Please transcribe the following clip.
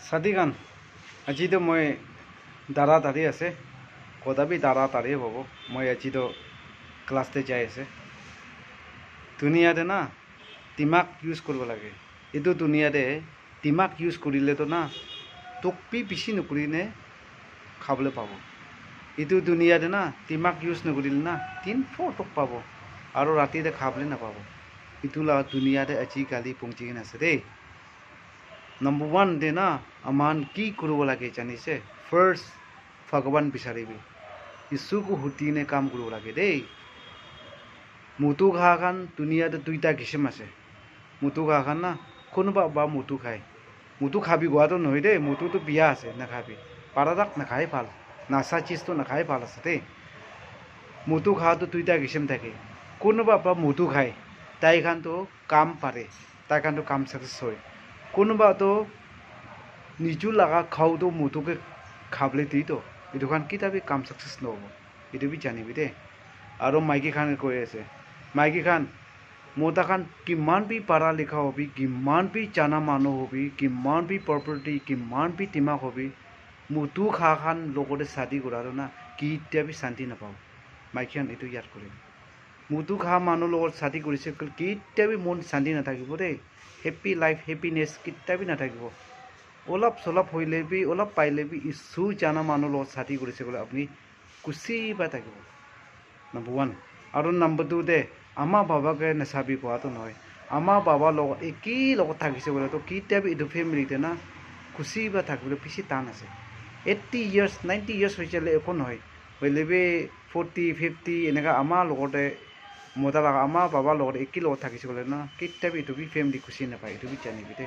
সাদিগান আজি তো মই দাদা দাদি আছে কদাবি দাদা দাদি হব মই আজি তো ক্লাসতে যাই আছে দুনিয়াতে না দিমাগ ইউজ কৰিব লাগে এইটো দুনিয়াতে দিমাগ ইউজ কৰিলেতো না তোক বেছি নকৰিনে খাবলৈ পাব এইটো দুনিয়াতে না দিমাগ ইউজ নকৰিলে না 3-4 টক পাব আৰু ৰাতিতে খাবলৈ নাপাব এইটো দুনিয়াতে আজিকালি পঞ্চিকিন আছে দেই Number 1 de na aman ki kurubo lage janise first bhagwan bisaribi isu ko hutine kam kurubo lage dei mutu kha khan dunia te duita kisem ase mutu kha khan na konoba ba mutu khai mutu khabi goa to noy dei mutu to biya ase na khabi paradak na khai phal nasa chis to na khai phal ase dei mutu kha to duita kisem thake konoba ba mutu khai tai khan to kam pare tai khan to kam success hoy কোনোবা তো নিজু লাগা খাও তো মুতুকে খাবলে দি তো এটু খান কিতাবি কাম success নহব এটু বি জানিবি দে আৰু মাইকি খান কৈ আছে মাইকি খান মোটা খান কিমান বি পাৰা লিখা হবি কিমান বি জানা মানুহ হবি কিমান বি প্ৰপাৰ্টি কিমান বি দিমাগ হবি মুতু খা খান লগতে শাদি কৰাৰো না কিতাবি শান্তি নাপাও মাইকি খান এটু ইয়াদ কৰিম মুতু খা মানুহ লগত শাদি কৰিছে কিতাবি মন শান্তি নাথাকিব দেই Happy life, happiness kita bi na থাকিব অলপ সলপ হইলে বি অলপ পাইলে বি ইসু জানা মানুহ লগত সাথী কৰিছে বলে আপুনি খুশি বা থাকিব নাম্বাৰ 1 আৰু নাম্বাৰ 2 দে আমা বাবাকে নচাবি কোৱাটো নহয় আমা বাবা লগত একি লগত থাকিছে বলে তো কিটা বি ইটো ফ্যামিলিতে না খুশি বা থাকিবলৈ পিছি টান আছে 80 ইয়ার্স 90 ইয়ার্স হৈছিলে একো নহয় হইলে বি 40 50 এনেকা আমা লগতে মোটা লাগা আমা বাবা লগত একি লগত থাকিছে বলে না কিটা বি ইটো বি ফ্যামিলি খুশি নাপায় ইটো বি জানিবি দে